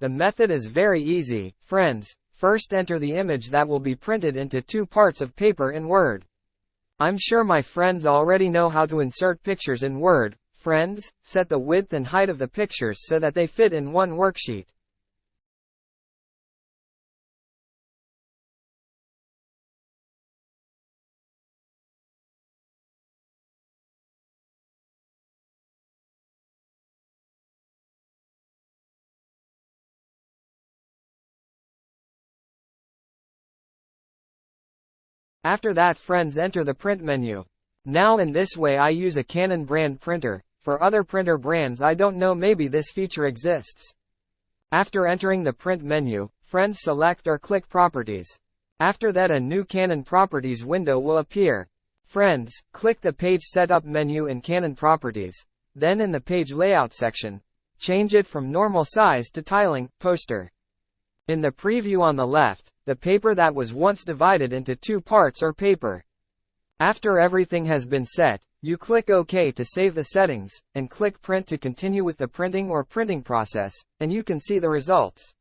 The method is very easy, friends. First enter the image that will be printed into 2 parts of paper in Word. I'm sure my friends already know how to insert pictures in Word. Friends, set the width and height of the pictures so that they fit in one worksheet. After that, friends, enter the print menu. Now in this way I use a Canon brand printer. For other printer brands I don't know, maybe this feature exists. After entering the print menu, friends, select or click Properties. After that a new Canon Properties window will appear. Friends, click the Page Setup menu in Canon Properties. Then in the Page Layout section, change it from normal size to tiling, poster. In the preview on the left, the paper that was once divided into 2 parts or paper. After everything has been set, you click OK to save the settings, and click Print to continue with the printing or printing process, and you can see the results.